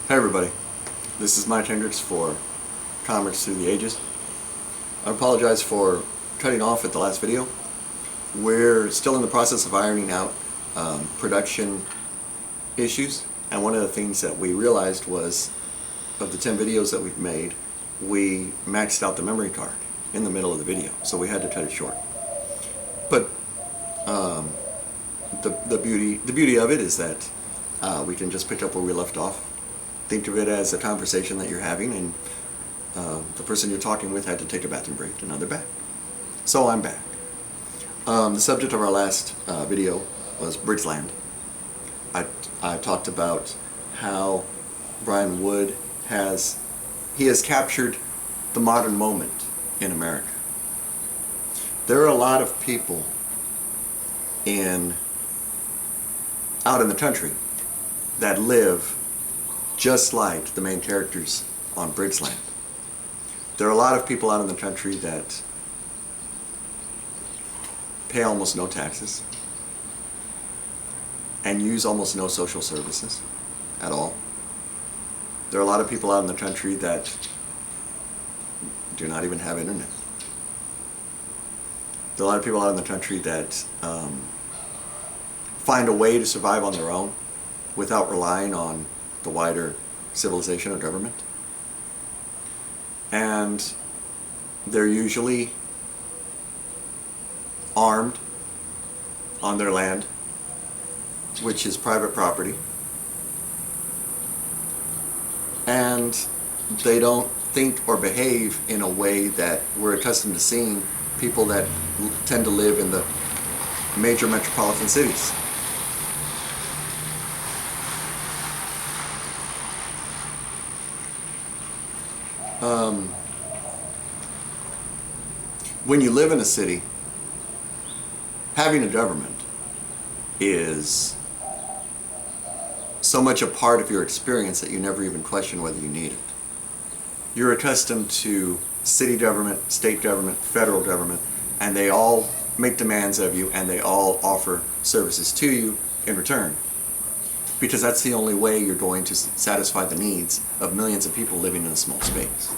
Hey everybody, this is Mike Hendricks for Commerce Through the Ages. I apologize for cutting off at the last video. We're still in the process of ironing out production issues, and one of the things that we realized was, of the 10 videos that we've made, we maxed out the memory card in the middle of the video, so we had to cut it short. But the beauty of it is that we can just pick up where we left off. Think of it as a conversation that you're having, and the person you're talking with had to take a bathroom break, and now they're back. So I'm back. The subject of our last video was BRIGGS Land. I talked about how Brian Wood has captured the modern moment in America. There are a lot of people out in the country that live just like the main characters on BRIGGS Land. There are a lot of people out in the country that pay almost no taxes and use almost no social services at all. There are a lot of people out in the country that do not even have internet. There are a lot of people out in the country that find a way to survive on their own without relying on the wider civilization or government. And they're usually armed on their land, which is private property. And they don't think or behave in a way that we're accustomed to seeing people that tend to live in the major metropolitan cities. When you live in a city, having a government is so much a part of your experience that you never even question whether you need it. You're accustomed to city government, state government, federal government, and they all make demands of you, and they all offer services to you in return, because that's the only way you're going to satisfy the needs of millions of people living in a small space.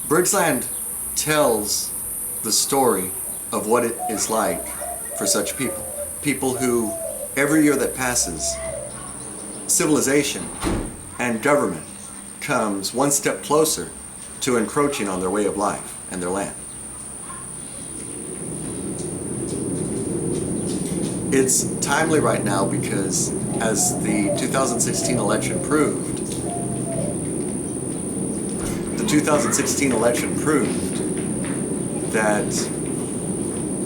BRIGGS Land tells the story of what it is like for such people. People who, every year that passes, civilization and government comes one step closer to encroaching on their way of life and their land. It's timely right now because, as the 2016 election proved, that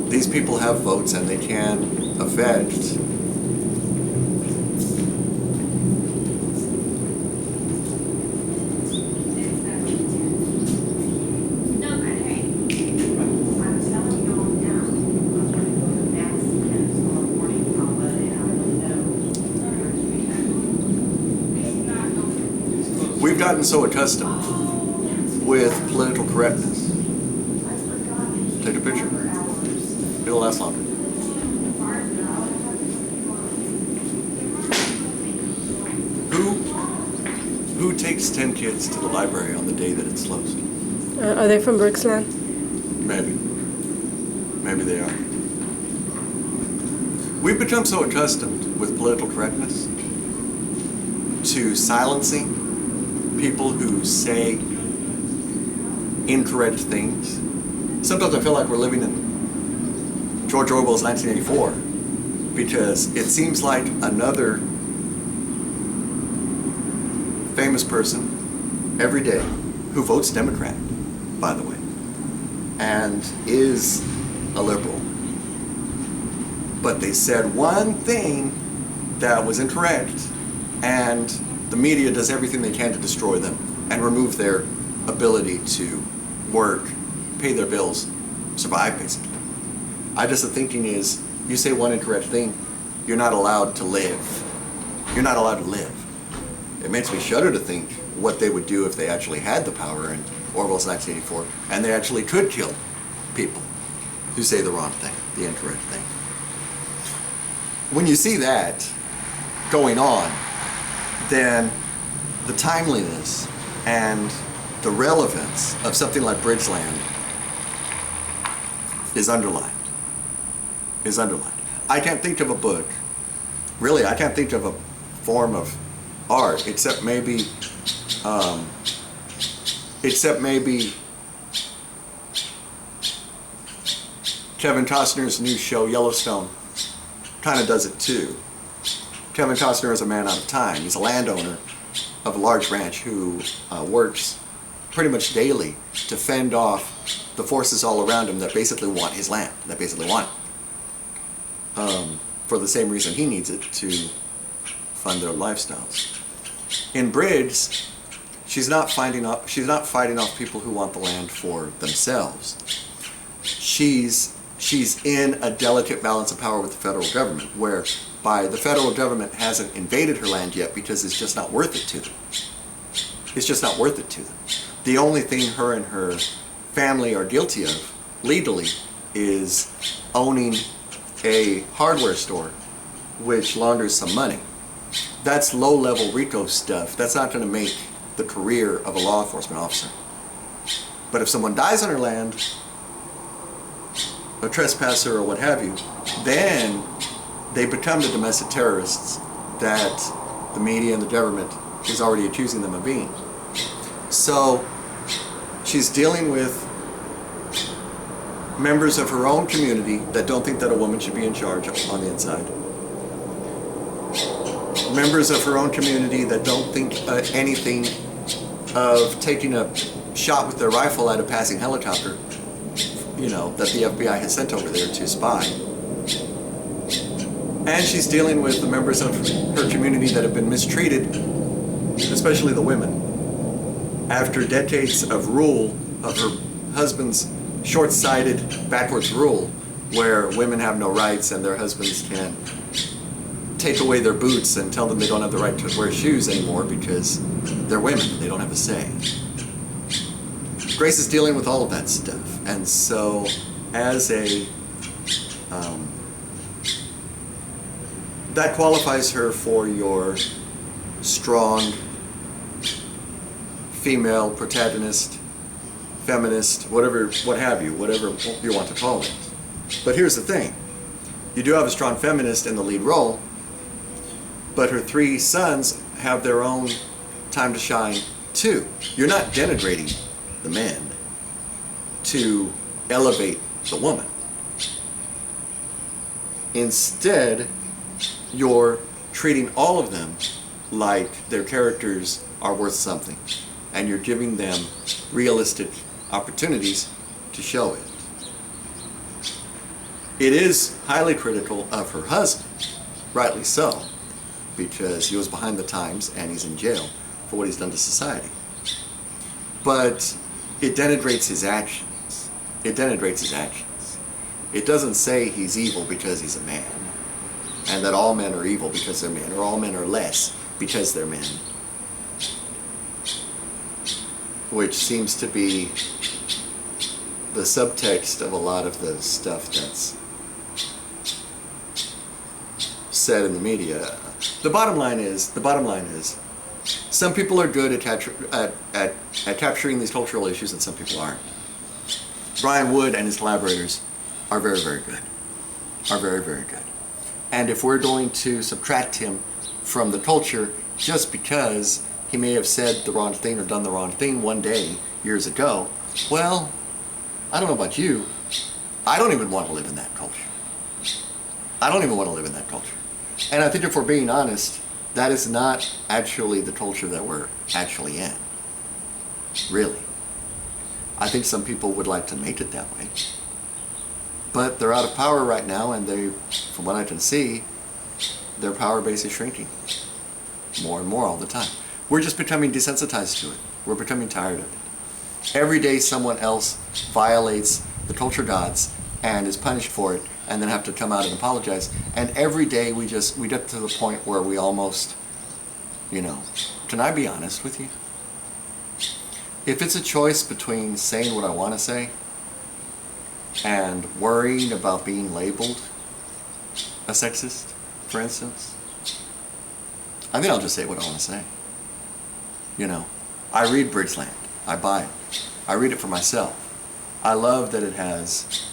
these people have votes and they can affect We've gotten so accustomed with political correctness. Take a picture. It'll last longer. Who takes 10 kids to the library on the day that it's closed? Are they from BRIGGS Land? Maybe. Maybe they are. We've become so accustomed with political correctness to silencing people who say incorrect things. Sometimes I feel like we're living in George Orwell's 1984, because it seems like another famous person every day who votes Democrat, by the way, and is a liberal, but they said one thing that was incorrect, and the media does everything they can to destroy them and remove their ability to work, pay their bills, survive, basically. The thinking is, you say one incorrect thing, you're not allowed to live. You're not allowed to live. It makes me shudder to think what they would do if they actually had the power in Orwell's 1984, and they actually could kill people who say the wrong thing, the incorrect thing. When you see that going on, then the timeliness and the relevance of something like BRIGGS LAND is underlined. I can't think of a book, really, I can't think of a form of art except maybe Kevin Costner's new show Yellowstone kind of does it too. Kevin Costner is a man out of time. He's a landowner of a large ranch who works pretty much daily to fend off the forces all around him that basically want his land, that basically want it. For the same reason he needs it to fund their lifestyles. In BRIGGS, she's not fighting off people who want the land for themselves. She's in a delicate balance of power with the federal government, whereby the federal government hasn't invaded her land yet because it's just not worth it to them. It's just not worth it to them. The only thing her and her family are guilty of legally is owning a hardware store which launders some money. That's low-level RICO stuff. That's not going to make the career of a law enforcement officer. But if someone dies on her land, a trespasser or what have you, then they become the domestic terrorists that the media and the government is already accusing them of being. So she's dealing with members of her own community that don't think that a woman should be in charge on the inside. Members of her own community that don't think anything of taking a shot with their rifle at a passing helicopter, you know, that the FBI has sent over there to spy. And she's dealing with the members of her community that have been mistreated, especially the women, after decades of rule of her husband's short-sighted, backwards rule, where women have no rights and their husbands can take away their boots and tell them they don't have the right to wear shoes anymore because they're women, they don't have a say. Grace is dealing with all of that stuff, and so as a that qualifies her for your strong female protagonist, feminist, whatever you want to call it. But here's the thing. You do have a strong feminist in the lead role, but her three sons have their own time to shine too. You're not denigrating the men to elevate the woman. Instead, you're treating all of them like their characters are worth something, and you're giving them realistic opportunities to show it. It is highly critical of her husband, rightly so, because he was behind the times and he's in jail for what he's done to society. But it denigrates his actions. It denigrates his actions. It doesn't say he's evil because he's a man, and that all men are evil because they're men, or all men are less because they're men, which seems to be the subtext of a lot of the stuff that's said in the media. The bottom line is, some people are good at capturing these cultural issues and some people aren't. Brian Wood and his collaborators are very, very good. And if we're going to subtract him from the culture just because he may have said the wrong thing or done the wrong thing one day, years ago, well, I don't know about you, I don't even want to live in that culture. And I think if we're being honest, that is not actually the culture that we're actually in. Really. I think some people would like to make it that way. But they're out of power right now, and they, from what I can see, their power base is shrinking. More and more all the time. We're just becoming desensitized to it. We're becoming tired of it. Every day someone else violates the culture gods and is punished for it, and then have to come out and apologize. And every day we get to the point where we almost, can I be honest with you? If it's a choice between saying what I want to say and worrying about being labeled a sexist, for instance, I think I'll just say what I want to say. You know, I read BRIGGS LAND. I buy it. I read it for myself. I love that it has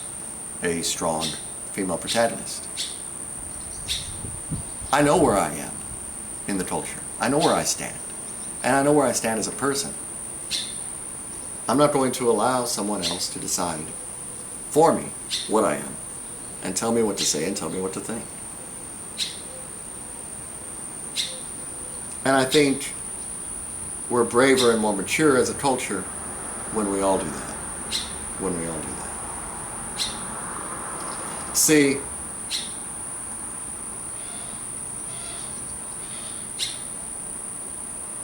a strong female protagonist. I know where I am in the culture. I know where I stand. And I know where I stand as a person. I'm not going to allow someone else to decide for me what I am and tell me what to say and tell me what to think. And I think we're braver and more mature as a culture when we all do that. When we all do that. See,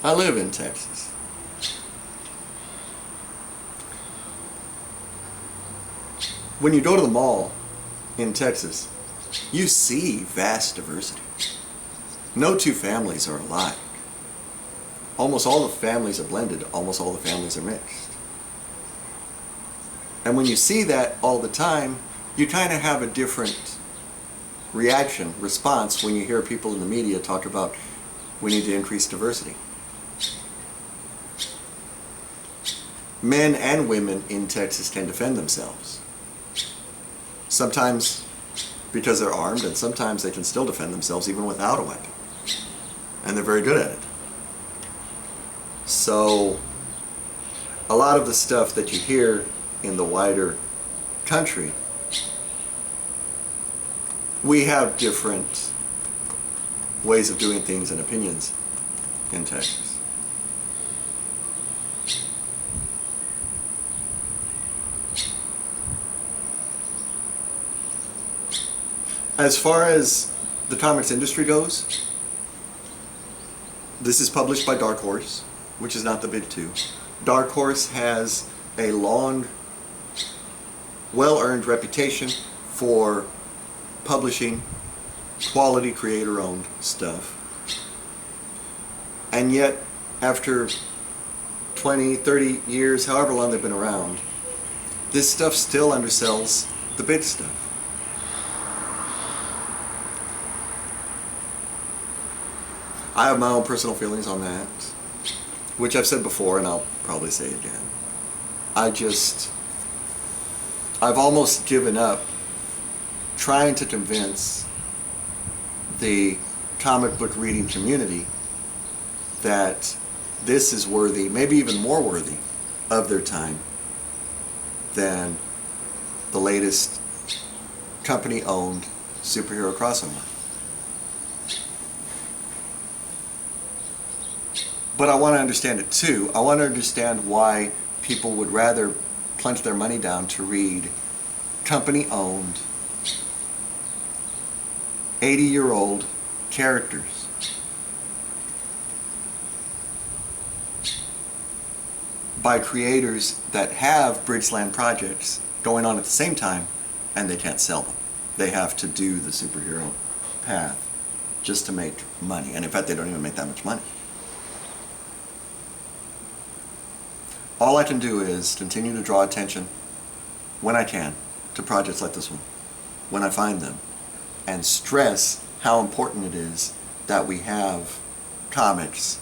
I live in Texas. When you go to the mall in Texas, you see vast diversity. No two families are alike. Almost all the families are blended. Almost all the families are mixed. And when you see that all the time, you kind of have a different reaction, response, when you hear people in the media talk about we need to increase diversity. Men and women in Texas can defend themselves. Sometimes because they're armed, and sometimes they can still defend themselves even without a weapon. And they're very good at it. So a lot of the stuff that you hear in the wider country, we have different ways of doing things and opinions in Texas. As far as the comics industry goes, this is published by Dark Horse, which is not the big two. Dark Horse has a long, well-earned reputation for publishing quality creator-owned stuff. And yet, after 20, 30 years, however long they've been around, this stuff still undersells the big stuff. I have my own personal feelings on that, which I've said before and I'll probably say again. I've almost given up trying to convince the comic book reading community that this is worthy, maybe even more worthy, of their time than the latest company-owned superhero crossover. But I want to understand it too. I want to understand why people would rather plunge their money down to read company-owned, 80-year-old characters by creators that have BRIGGS LAND projects going on at the same time, and they can't sell them. They have to do the superhero path just to make money. And in fact, they don't even make that much money. All I can do is continue to draw attention, when I can, to projects like this one, when I find them, and stress how important it is that we have comics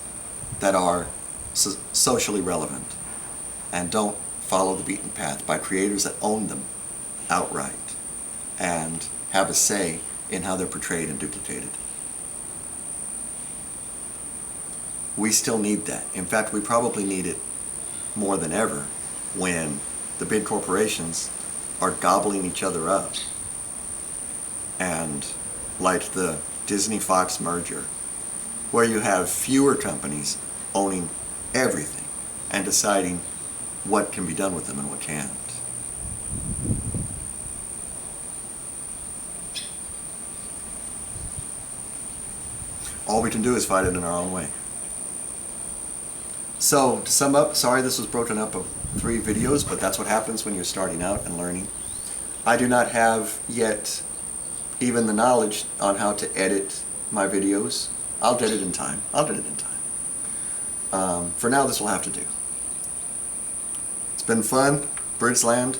that are socially relevant and don't follow the beaten path by creators that own them outright and have a say in how they're portrayed and duplicated. We still need that. In fact, we probably need it more than ever when the big corporations are gobbling each other up. And like the Disney-Fox merger, where you have fewer companies owning everything and deciding what can be done with them and what can't. All we can do is fight it in our own way. So, to sum up, sorry this was broken up of 3 videos, but that's what happens when you're starting out and learning. I do not have yet even the knowledge on how to edit my videos. I'll get it in time. For now, this will have to do. It's been fun. BRIGGS LAND.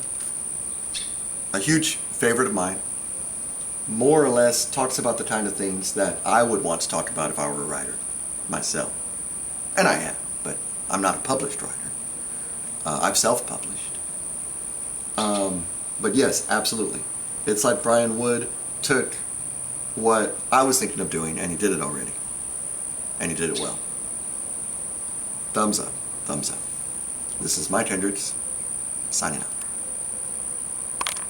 a huge favorite of mine. More or less talks about the kind of things that I would want to talk about if I were a writer myself. And I am, but I'm not a published writer. I've self-published. But yes, absolutely. It's like Brian Wood took what I was thinking of doing, and he did it already. And he did it well. Thumbs up, thumbs up. This is Mike Hendricks, signing out.